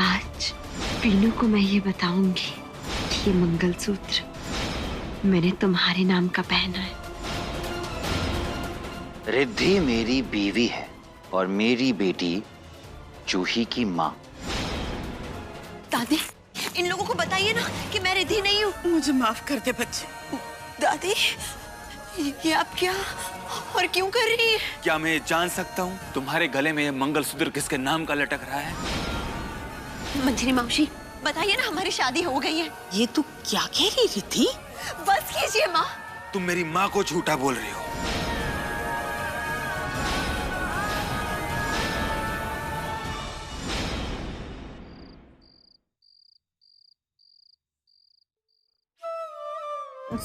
आज वीनू को मैं ये बताऊंगी कि ये मंगलसूत्र मैंने तुम्हारे नाम का पहना है। रिद्धि मेरी बीवी है और मेरी बेटी जूही की माँ। दादी, इन लोगों को बताइए ना कि मैं रिद्धि नहीं हूँ। मुझे माफ कर दे बच्चे। दादी, ये आप क्या और क्यों कर रही है? क्या मैं जान सकता हूँ तुम्हारे गले में ये मंगलसूत्र किसके नाम का लटक रहा है? मंजरी मौसी, बताइए ना, हमारी शादी हो गई है। ये तू क्या कह रही रिद्धि? बस कीजिए माँ। तुम मेरी माँ को झूठा बोल रही हो।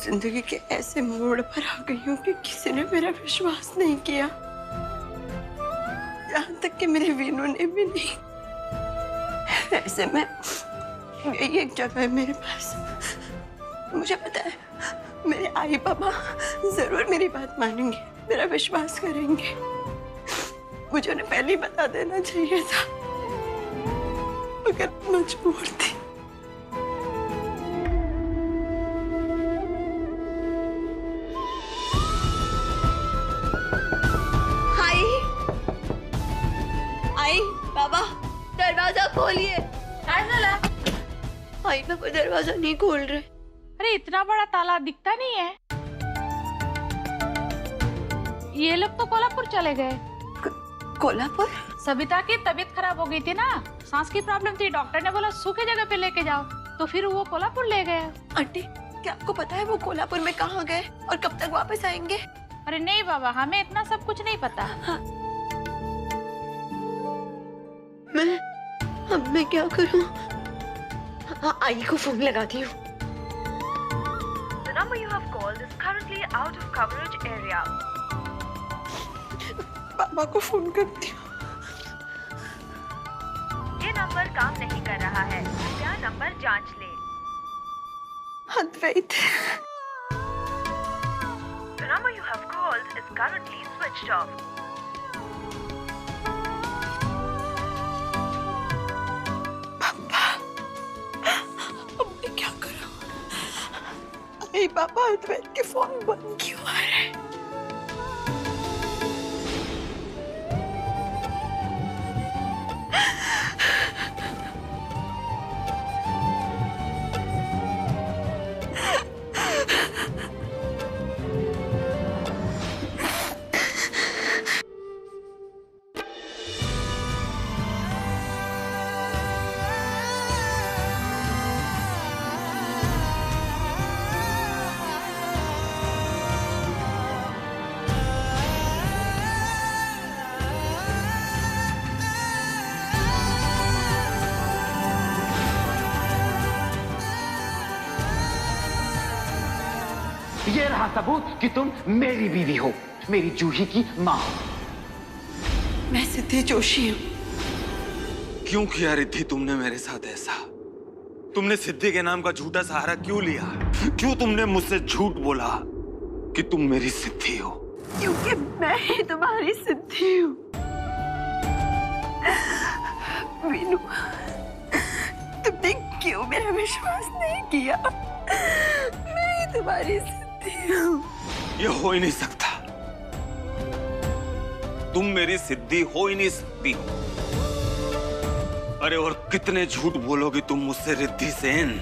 जिंदगी के ऐसे मोड़ पर आ गई हूँ कि किसी ने मेरा विश्वास नहीं किया, यहाँ तक कि मेरे वीनू ने भी नहीं। ऐसे में यही एक जगह है मेरे पास। मुझे पता है मेरे आई पापा जरूर मेरी बात मानेंगे, मेरा विश्वास करेंगे। मुझे उन्हें पहले ही बता देना चाहिए था, मगर मजबूर थी। आई बाबा, दरवाजा खोलिए। आई पापा दरवाजा नहीं खोल रहे। अरे इतना बड़ा ताला दिखता नहीं है। ये लोग तो कोल्हापुर चले गए। कोल्हापुर? सविता की तबीयत खराब हो गई थी ना, सांस की प्रॉब्लम थी। डॉक्टर ने बोला सूखे जगह पे लेके जाओ, तो फिर वो कोल्हापुर ले गए। आंटी, क्या आपको पता है वो कोल्हापुर में कहाँ गए और कब तक वापस आएंगे? अरे नहीं बाबा, हमें इतना सब कुछ नहीं पता। हाँ। अब मैं क्या करूं? हाँ, आई को फोन लगाती हूँ। The number you have called is currently out of coverage area. पापा को फोन करती हूँ। ये नंबर काम नहीं कर रहा है, कृपया नंबर जांच लें। अद्वैत। The number you have called is currently switched off. पापा, अद्वैत के फोन बंद क्यों आ रहे हैं? ये रहा सबूत कि तुम मेरी बीवी हो, मेरी जूही की माँ। मैं सिद्धि जोशी हूँ। क्यों किया रिद्धि तुमने मेरे साथ ऐसा? तुमने सिद्धि के नाम का झूठा सहारा क्यों लिया? क्यों तुमने मुझसे झूठ बोला कि तुम मेरी सिद्धि हो? क्योंकि मैं ही तुम्हारी सिद्धि हूँ। वीनू, तुमने क्यों मेरा विश्वास नहीं किया? मैं ही तुम्हारी सिद्धि हूँ। ये हो ही नहीं सकता। तुम मेरी सिद्धि हो ही नहीं सकती। अरे और कितने झूठ बोलोगी तुम मुझसे रिद्धि सेन?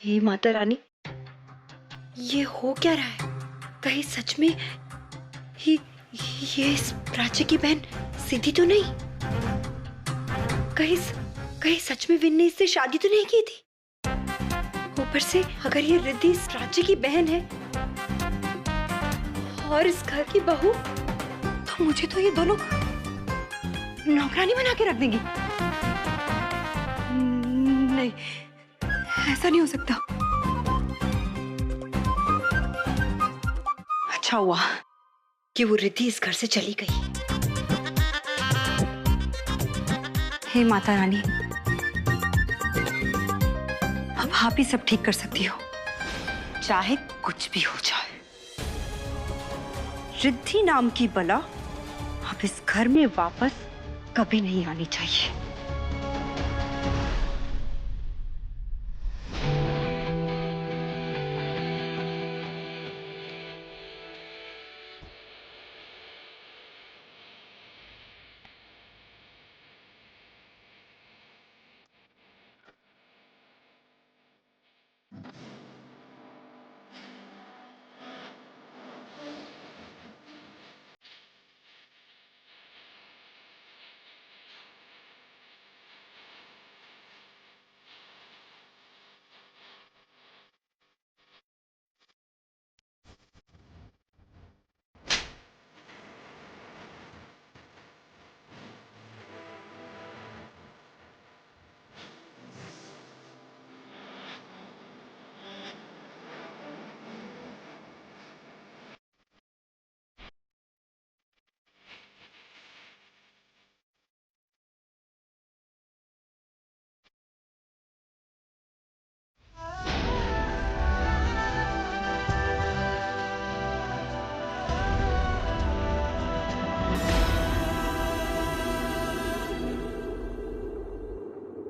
हे माता रानी, ये हो क्या रहा है? कहीं सच में ये इस प्राची की बहन सिद्धि तो नहीं? कहीं सच में विन ने इससे शादी तो नहीं की थी? ऊपर से अगर ये रिद्धि इस प्राची की बहन है और इस घर की बहू, तो मुझे तो ये दोनों नौकरानी बना के रख देंगी। नहीं, ऐसा नहीं हो सकता। अच्छा हुआ कि वो रिद्धि इस घर से चली गई। हे माता रानी, अब आप ही सब ठीक कर सकती हो, चाहे कुछ भी हो जाए। रिद्धि नाम की बला अब इस घर में वापस कभी नहीं आनी चाहिए।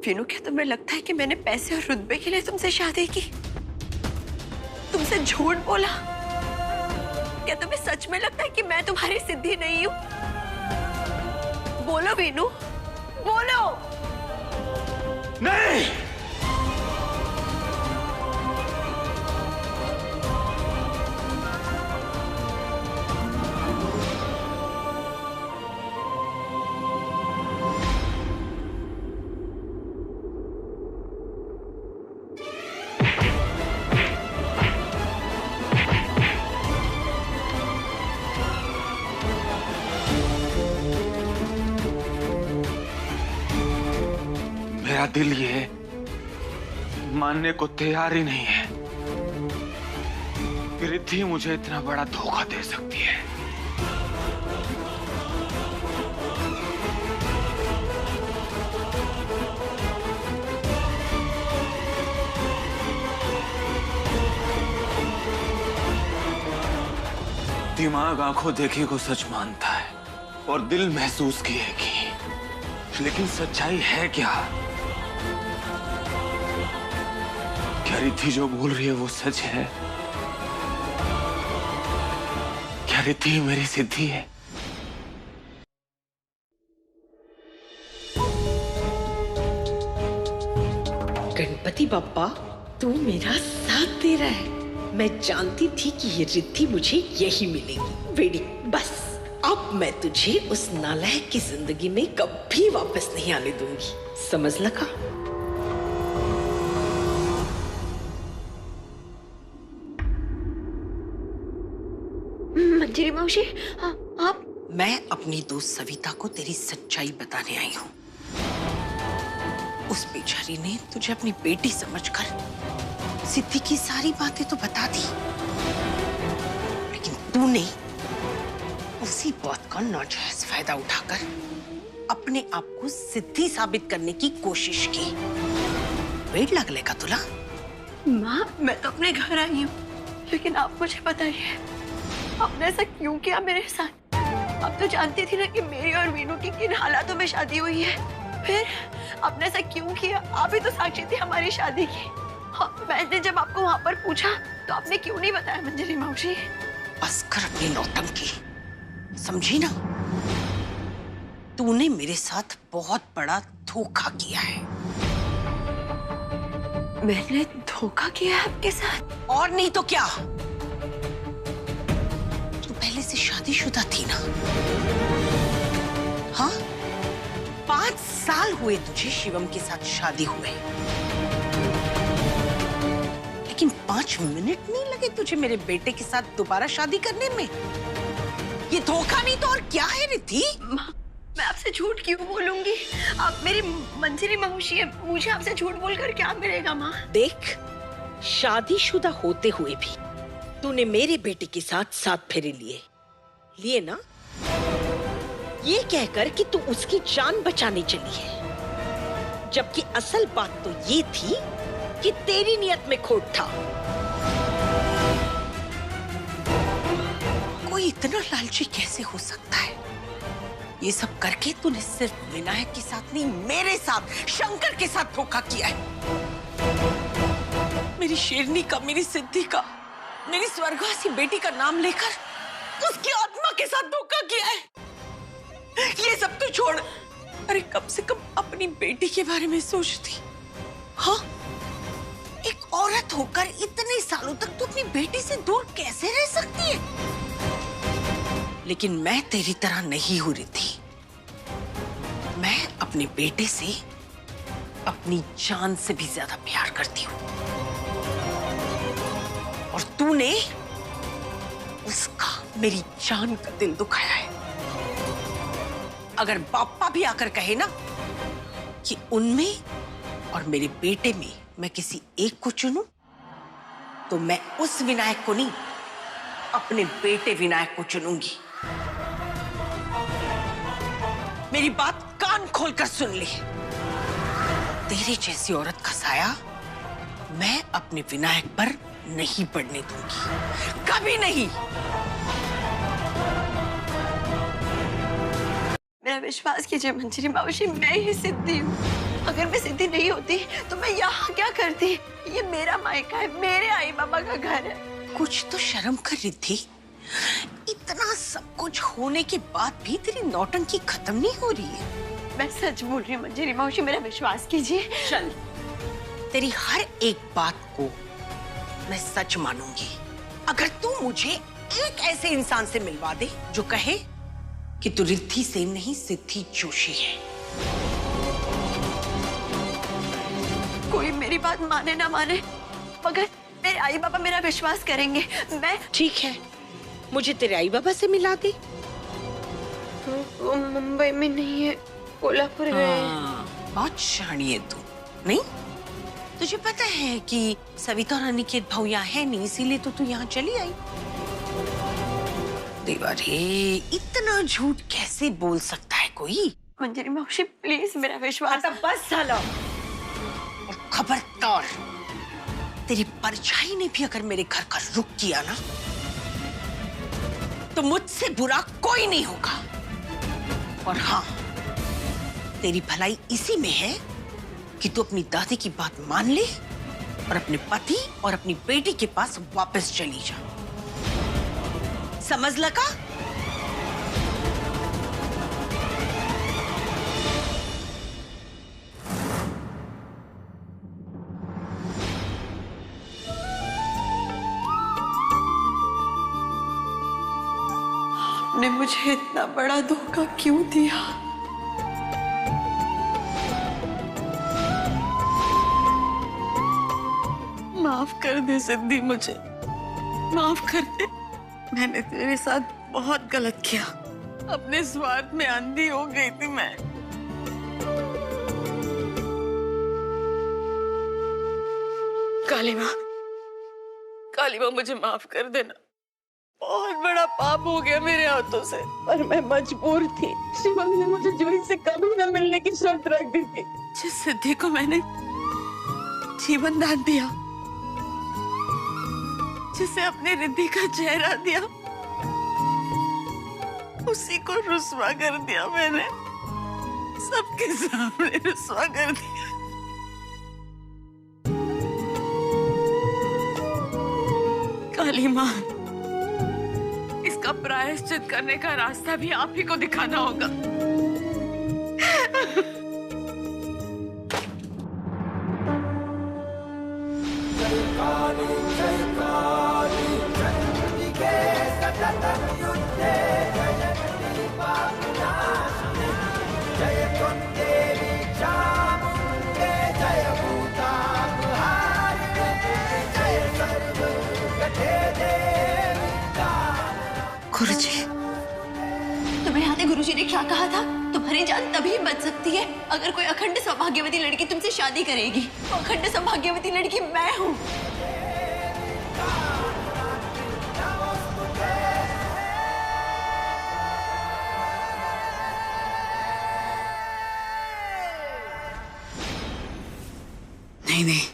वीनू, क्या तुम्हें लगता है कि मैंने पैसे और रुतबे के लिए तुमसे शादी की? तुमसे झूठ बोला? क्या तुम्हें सच में लगता है कि मैं तुम्हारी सिद्धि नहीं हूं? बोलो वीनू, बोलो। नहीं, मेरा दिल ये मानने को तैयार ही नहीं है कि रिद्धि मुझे इतना बड़ा धोखा दे सकती है। दिमाग आंखों देखे को सच मानता है और दिल महसूस किए की, लेकिन सच्चाई है क्या? क्या रिद्धि जो बोल रही है वो सच है? क्या रिद्धि मेरी सिद्धि है? गणपति बप्पा, तू मेरा साथ दे रहा है। मैं जानती थी कि ये रिद्धि मुझे यही मिलेगी। वेडी, बस अब मैं तुझे उस नालायक की जिंदगी में कभी वापस नहीं आने दूंगी, समझ लगा? मंजरी मौसी, आप? मैं अपनी दोस्त सविता को तेरी सच्चाई बताने आई हूँ। उस बेचारी ने तुझे अपनी बेटी समझकर सिद्धि की सारी बातें तो बता दी, लेकिन तूने उसी बात का नाजायज फायदा उठाकर अपने आप को सिद्धि साबित करने की कोशिश की। वेट लगेगा तुला? माँ, मैं तो अपने घर आई हूँ, लेकिन आप मुझे बताइए, आपने ऐसा क्यों किया मेरे साथ? आप तो जानती थी ना कि मेरी और वीनू की किन हालातों में शादी हुई है। फिर आपने ऐसा क्यों किया? आप ही तो साक्षी थी हमारी शादी की। मैंने जब आपको वहां पर पूछा तो आपने क्यों नहीं बताया मंजरी मौसी? बस कर अपनी नौटंकी, समझी ना? तूने मेरे साथ बहुत बड़ा धोखा किया है। मैंने धोखा किया है आपके साथ? और नहीं तो क्या, तू पहले से शादीशुदा थी ना? हाँ, 5 साल हुए तुझे शिवम के साथ शादी हुए, लेकिन 5 मिनट नहीं लगे तुझे मेरे बेटे के साथ दोबारा शादी करने में। ये धोखा नहीं तो और क्या है रिद्धि? मैं आपसे झूठ क्यों बोलूंगी? आप मेरी मंजरी मौसी है, मुझे आपसे झूठ बोलकर क्या मिलेगा माँ? देख, शादीशुदा होते हुए भी तूने मेरे बेटे के साथ 7 फेरे लिए ना, ये कहकर कि तू उसकी जान बचाने चली है, जबकि असल बात तो ये थी कि तेरी नियत में खोट था। कोई इतना लालची कैसे हो सकता है? ये सब करके तूने सिर्फ विनायक के साथ नहीं, मेरे साथ, शंकर के साथ धोखा किया है। मेरी शेरनी का, मेरी सिद्धि का, मेरी स्वर्गवासी बेटी का नाम लेकर उसकी आत्मा के साथ धोखा किया है। ये सब तो छोड़, अरे कम से कम अपनी बेटी के बारे में सोचती। हाँ, एक औरत होकर इतने सालों तक तू अपनी बेटी से दूर कैसे रह सकती है? लेकिन मैं तेरी तरह नहीं हो रही थी। मैं अपने बेटे से अपनी जान से भी ज्यादा प्यार करती हूँ, और तूने उसका, मेरी जान का दिल दुखाया है। अगर बापा भी आकर कहे ना कि उनमें और मेरे बेटे में मैं किसी एक को चुनूं, तो मैं उस विनायक को नहीं, अपने बेटे विनायक को चुनूंगी। मेरी बात कान खोलकर सुन ले। तेरी जैसी औरत का साया मैं अपने विनायक पर नहीं पड़ने दूंगी, कभी नहीं। मेरा विश्वास कीजिए मंजरी मौसी, मैं ही सिद्धि हूँ। अगर मैं सिद्धि नहीं होती तो मैं यहाँ क्या करती? ये मेरा मायका है, मेरे आई बाबा का घर है। कुछ तो शर्म कर रही थी। इतना सब कुछ होने के बाद भी तेरी नौटंकी खत्म नहीं हो रही है। मैं सच बोल रही हूँ मंजरी मौसी, मेरा विश्वास कीजिए। चल, तेरी हर एक बात को मैं सच मानूंगी, अगर तू मुझे एक ऐसे इंसान से मिलवा दे जो कहे कि तू रिद्धि सेन नहीं, सिद्धि जोशी है। कोई मेरी बात माने ना माने, मगर मेरे आई बाबा मेरा विश्वास करेंगे। मैं ठीक है, मुझे तेरे आई बाबा से मिला दे। वो मुंबई में नहीं है, कोल्हापुर गए। बहुत शानी है तू। नहीं, तुझे पता है कि सविता और अनिकेत भाऊ यहाँ है नहीं, इसीलिए तो तू यहाँ चली आई। देवा रे, इतना झूठ कैसे बोल सकता है कोई? मंजरी मौसी प्लीज मेरा विश्वास। बस साला, और खबरदार, तेरी परछाई ने भी अगर मेरे घर का रुख किया ना, तो मुझसे बुरा कोई नहीं होगा। और हाँ, तेरी भलाई इसी में है कि तू अपनी दादी की बात मान ले और अपने पति और अपनी बेटी के पास वापस चली जा। समझ लगा? आपने मुझे इतना बड़ा धोखा क्यों दिया? माफ कर दे सिद्धि, मुझे माफ कर दे। मैंने तेरे साथ बहुत गलत किया, अपने स्वार्थ में अंधी हो गई थी मैं। काली माँ मुझे माफ कर देना। बहुत बड़ा पाप हो गया मेरे हाथों से, पर मैं मजबूर थी। शिवम ने मुझे जूही से कभी न मिलने की शर्त रख दी थी। जिस सिद्धि को मैंने जीवन दान दिया, जिसे अपने रिद्धि का चेहरा दिया, उसी को रुस्वा कर दिया मैंने, सबके सामने रुस्वा कर दिया। काली माँ, इसका प्रायश्चित करने का रास्ता भी आप ही को दिखाना होगा। गुरुजी, तुम्हें याद है गुरुजी ने क्या कहा था? तुम्हारी जान तभी बच सकती है अगर कोई अखंड सौभाग्यवती लड़की तुमसे शादी करेगी। अखंड सौभाग्यवती लड़की मैं हूँ। नहीं नहीं,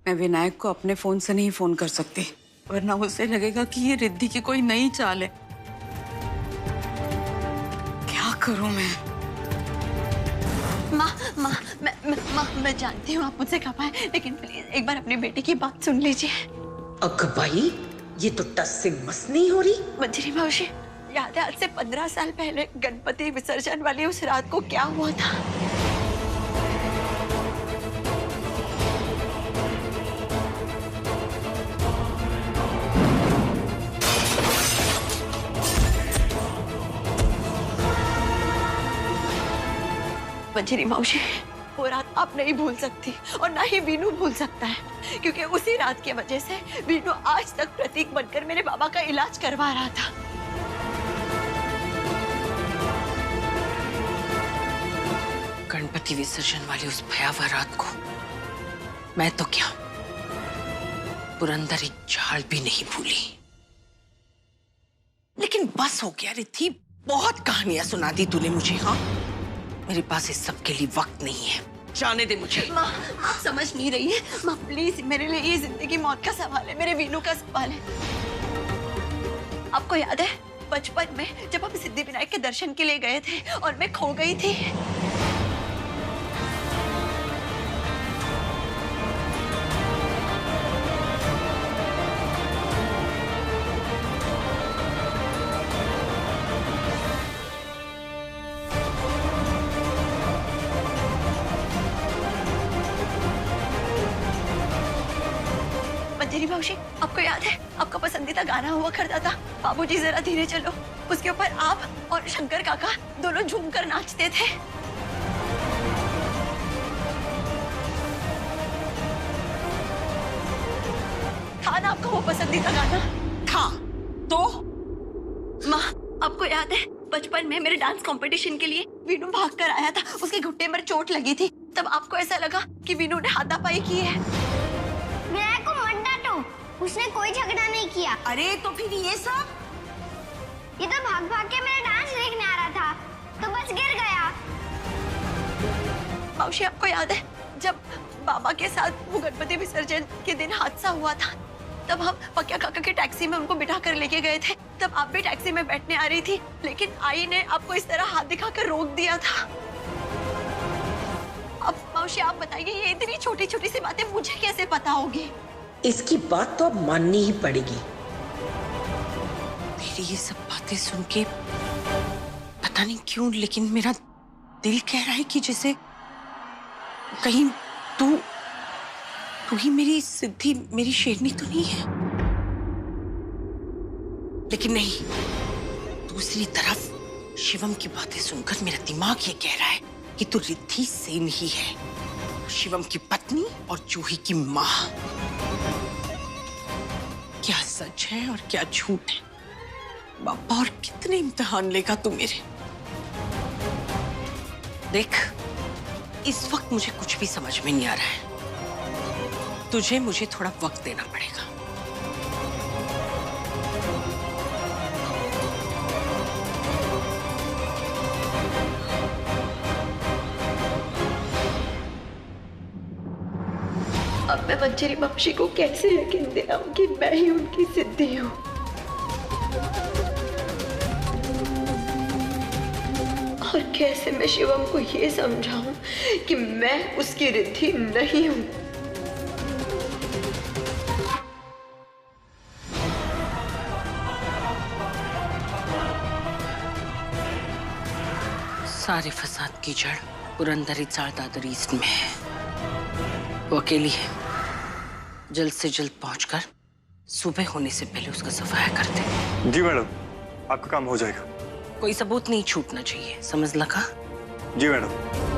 मैं विनायक को अपने फोन से नहीं फोन कर सकती, वरना उसे लगेगा कि ये रिद्धि की कोई नई चाल है। क्या करूं मैं? मैं जानती हूँ आप मुझसे कब आए, लेकिन प्लीज एक बार अपनी बेटी की बात सुन लीजिए। अकबाई, ये तो टस से मस नहीं हो रही। मंजरी मौसी, याद है आज से 15 साल पहले गणपति विसर्जन वाली उस रात को क्या हुआ था? मंजरी मौसी, वो रात आप नहीं भूल सकती और ना ही वीनू भूल सकता है, क्योंकि उसी रात की वजह से वीनू आज तक प्रतीक बनकर मेरे बाबा का इलाज करवा रहा था। गणपति विसर्जन वाली उस भयावह रात को मैं तो क्या, पुरंदर एक झाड़ भी नहीं भूली। लेकिन बस हो गया रिद्धि, बहुत कहानियां सुना दी तूने मुझे। हाँ, मेरे पास इस सब के लिए वक्त नहीं है, जाने दे मुझे। माँ, आप समझ नहीं रही है। माँ प्लीज, मेरे लिए ये जिंदगी मौत का सवाल है, मेरे वीनू का सवाल है। आपको याद है बचपन में जब हम सिद्धिविनायक के दर्शन के लिए गए थे और मैं खो गई थी? मंजरी मौसी, आपको याद है आपका पसंदीदा गाना हुआ करता था, बाबूजी जरा धीरे चलो। उसके ऊपर आप और शंकर काका दोनों झूमकर नाचते थे। था ना आपका वो पसंदीदा गाना? था तो? माँ, आपको याद है बचपन में मेरे डांस कंपटीशन के लिए वीनू भाग कर आया था, उसके घुटने पर चोट लगी थी, तब आपको ऐसा लगा कि वीनू ने हाथापाई की है। विनायक को मत डांटो, उसने कोई झगड़ा नहीं किया। अरे तो फिर ये सब? ये तो भाग भाग के मेरा डांस देखने आ रहा था, तो बस गिर गया। मौसी, आपको याद है जब बाबा के साथ वो गणपति विसर्जन के दिन हादसा हुआ था, तब हम पक्या काका की टैक्सी में उनको बिठा कर लेके गए थे। तब आप भी टैक्सी में बैठने आ रही थी, लेकिन आई ने आपको इस तरह हाथ दिखाकर रोक दिया था। अब मौसी आप बताइए, ये इतनी छोटी छोटी सी बातें मुझे कैसे पता होगी? इसकी बात तो अब माननी ही पड़ेगी। मेरी ये सब बातें सुन के पता नहीं क्यों, लेकिन मेरा दिल कह रहा है कि जैसे कहीं तू ही मेरी सिद्धि, मेरी शेरनी तो नहीं है। लेकिन नहीं, दूसरी तरफ शिवम की बातें सुनकर मेरा दिमाग ये कह रहा है कि तू रिद्धि सेन ही है, शिवम की पत्नी और जूही की माँ। क्या सच है और क्या झूठ है? बाबा, और कितने इम्तिहान लेगा तू मेरे? देख, इस वक्त मुझे कुछ भी समझ में नहीं आ रहा है। तुझे मुझे थोड़ा वक्त देना पड़ेगा। अब मैं मंजरी मौसी को कैसे यकीन दिलाऊं कि मैं ही उनकी सिद्धि हूँ? और कैसे मैं शिवम को ये समझाऊं कि मैं उसकी रिद्धि नहीं हूँ? सारे फसाद की जड़ पुरंदरी चाल दादर ईस्ट में है। वो अकेली है, जल्द से जल्द पहुंचकर सुबह होने से पहले उसका सफाया कर दे। जी मैडम, आपका काम हो जाएगा। कोई सबूत नहीं छूटना चाहिए, समझ लगा? जी मैडम।